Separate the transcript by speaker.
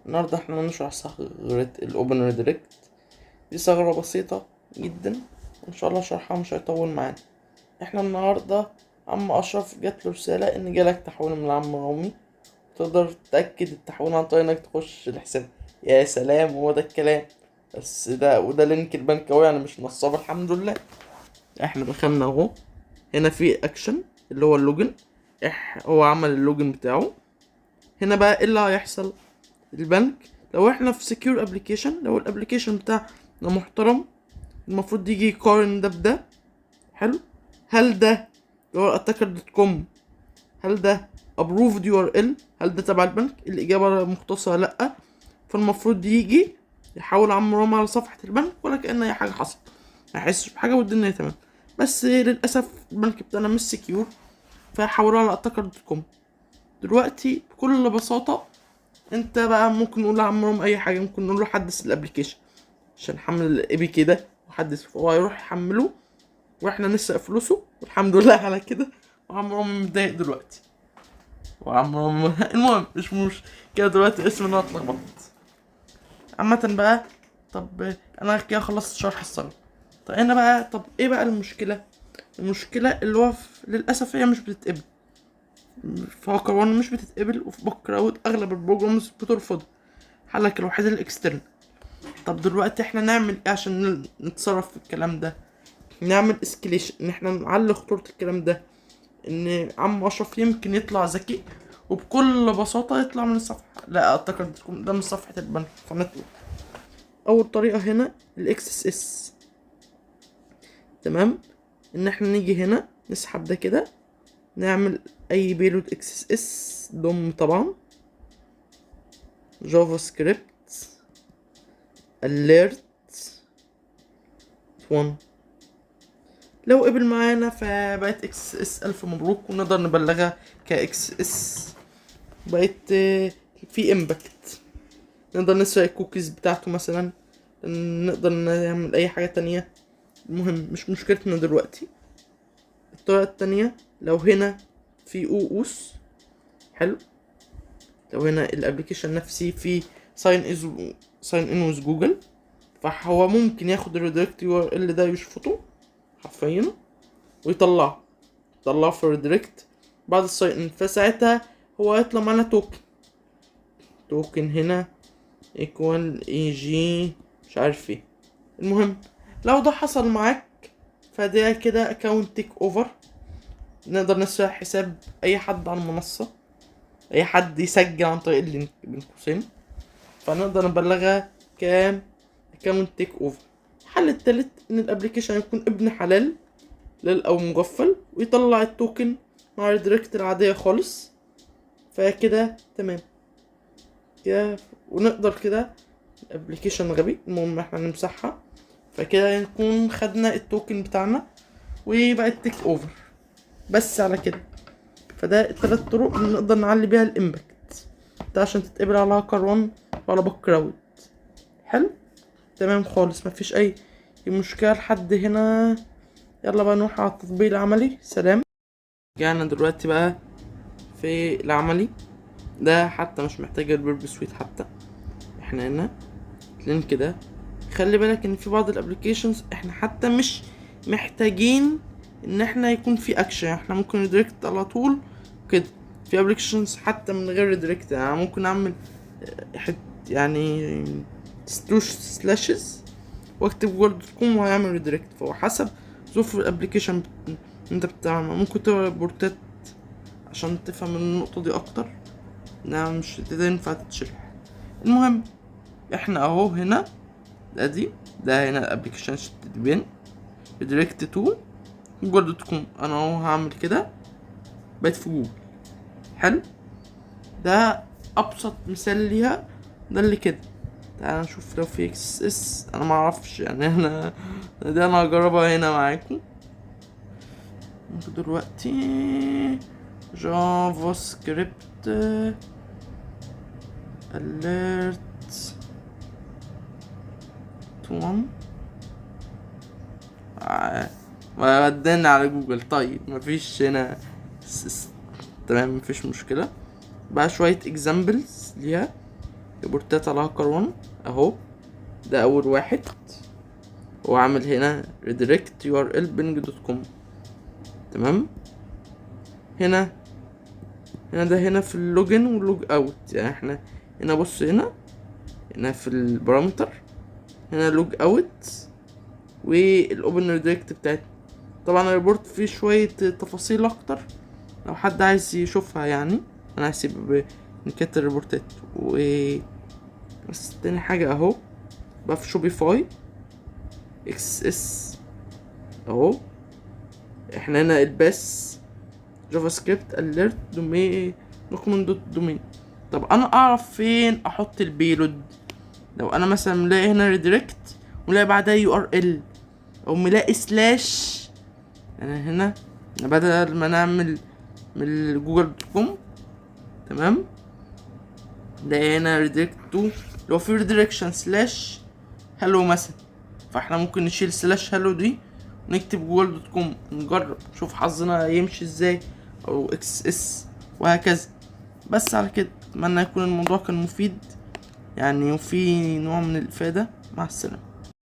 Speaker 1: النهاردة احنا هنشرح ثغرة الأوبن ريدايركت. دي ثغرة بسيطة جدا، وإن شاء الله شرحها مش هيطول معانا. احنا النهاردة عم أشرف جاتله رسالة إن جالك تحويل من العم رامي، تقدر تتأكد التحويل عن طريق إنك تخش الحساب. يا سلام، هو ده الكلام. بس وده لينك البنك أهو، يعني مش نصاب. الحمد لله احنا دخلنا اهو. هنا في اكشن اللي هو اللوجن. هو عمل اللوجن بتاعه. هنا بقى ايه اللي هيحصل؟ البنك لو احنا في سكيور ابلكيشن، لو الابلكيشن بتاعنا محترم، المفروض يجي يقارن ده بده. حلو. هل ده اللي هو attacker.com، هل ده approved URL؟ هل ده تبع البنك؟ الاجابه مختصره لا. فالمفروض يجي يحول عمرو رامي على صفحه البنك ولا كأن اي حاجه حصلت، ما يحسش بحاجه والدنيا تمام. بس للاسف البنك بتاعنا مش سكيور، فحولوه على attacker.com. دلوقتي بكل بساطه انت بقى ممكن نقول لعمرهم اي حاجه، ممكن نقول له حدث الابلكيشن عشان نحمل الاي بي كده وحدث، فهو هيروح يحمله واحنا نسرق فلوسه، والحمد لله على كده. وعمرهم متضايق دلوقتي، وعمرهم المهم مش كده دلوقتي، اسم انا اتلخبطت عامه بقى. طب انا كده خلصت شرح الثغرة. طب انا بقى، طب ايه بقى المشكله؟ المشكله اللي هو للاسف هي مش بتتقبل. في هاكر وان مش بتتقبل، وفي باك كراود اغلب البروجرامز بترفضها. حلك الوحيد الاكسترن. طب دلوقتي احنا نعمل ايه عشان نتصرف في الكلام ده؟ نعمل اسكليشن، ان احنا نعلي خطورة الكلام ده، ان عم اشرف يمكن يطلع ذكي وبكل بساطة يطلع من الصفحة. لا اعتقد تكون ده من صفحة البنك، فنطلع. اول طريقة هنا الاكس اس اس. تمام. ان احنا نيجي هنا نسحب ده كده، نعمل اي بيلود اكس اس اس دوم طبعا، جافا سكريبت alert 1. لو قبل معانا فبقت اكس اس، الف مبروك، ونقدر نبلغها كاكس اس. بقت في امباكت، نقدر نسرق الكوكيز بتاعته مثلا، نقدر نعمل اي حاجة تانية. المهم مش مشكلتنا دلوقتي. الطريقة التانية، لو هنا في اوس. حلو. لو هنا الابليكيشن نفسي في ساين ان ويز جوجل، فهو ممكن ياخد الريدايركت يو ار ال ده يشفطه حرفيا ويطلعه في الريدايركت بعد الساين ان. فساعتها هو هيطلع معانا توكن هنا ايكوال اي جي مش عارف ايه. المهم لو ده حصل معاك فده كده اكونت تيك اوفر. نقدر نسرق حساب اي حد على المنصة، اي حد يسجل عن طريق اللينك بين قوسين، فنقدر نبلغها كام اكونت تيك اوفر. الحل التالت ان الابليكيشن يكون ابن حلال او مغفل ويطلع التوكن مع الريدايركت العادية خالص. فكده تمام كده، ونقدر كده الابليكيشن غبي، المهم احنا نمسحها. فكده نكون خدنا التوكن بتاعنا وبقت تيك اوفر. بس على كده، فده الثلاث طرق اللي نقدر نعلي بيها الامباكت ده عشان تتقبل على هاكر وان وعلى باك كراود. حلو تمام خالص، مفيش اي مشكله لحد هنا. يلا بقى نروح على التطبيق العملي. سلام. رجعنا دلوقتي بقى في العملي ده، حتى مش محتاج البيرب سويت. حتى احنا هنا اللينك ده، خلي بالك ان في بعض الابليكيشنز احنا حتى مش محتاجين ان احنا يكون في اكشن، احنا ممكن ريدايركت على طول كده. في ابليكيشنز حتى من غير ريدايركت، يعني ممكن اعمل يعني سلاشز واكتب word.com وهيعمل ريدايركت. فهو حسب ظروف الابليكيشن انت بتعمل. ممكن تقرا بورتات عشان تفهم النقطة دي اكتر، انها مش ينفع تتشرح. المهم احنا اهو هنا ده هنا الابليكيشن بين ريدايركت تو جوجل.com. انا اهو هعمل كده بقيت في جوجل. حلو. ده ابسط مثال ليها، ده اللي كده. تعال نشوف لو في اكس اس. انا معرفش يعني، انا هجربها هنا معاكم. دلوقتي جافا سكريبت alert 1 ودينا على جوجل. طيب مفيش هنا تمام، مفيش مشكلة. بقى شوية examples ليها. ريبورتات على هاكر وان اهو. ده اول واحد، هو عامل هنا redirect url bing.com. تمام. هنا ده في اللوجن واللوج اوت. يعني احنا هنا بص، هنا في البارامتر هنا لوج اوت والاوبن ريدايركت بتاعتنا. طبعا الريبورت فيه شوية تفاصيل اكتر لو حد عايز يشوفها، يعني انا هسيب نكت الريبورتات. و بس تاني حاجة اهو بقى في شوبيفاي اكس اس اهو. احنا هنا الباس جافا سكريبت اليرت دومين دوكمنت دوت دومين. طب انا اعرف فين احط البيلود؟ لو انا مثلا ملاقي هنا ريديركت وملاقي بعدها يو ار ال او ملاقي سلاش، يعني هنا بدل ما نعمل من جوجل دوت كوم، تمام، ده هنا ريديركت تو لو في ريديركشن سلاش هلو مثلا، فاحنا ممكن نشيل سلاش هلو دي ونكتب جوجل دوت كوم نجرب نشوف حظنا يمشي ازاي، او اكس اس وهكذا. بس على كده اتمنى يكون الموضوع كان مفيد يعني وفي نوع من الافادة. مع السلامة.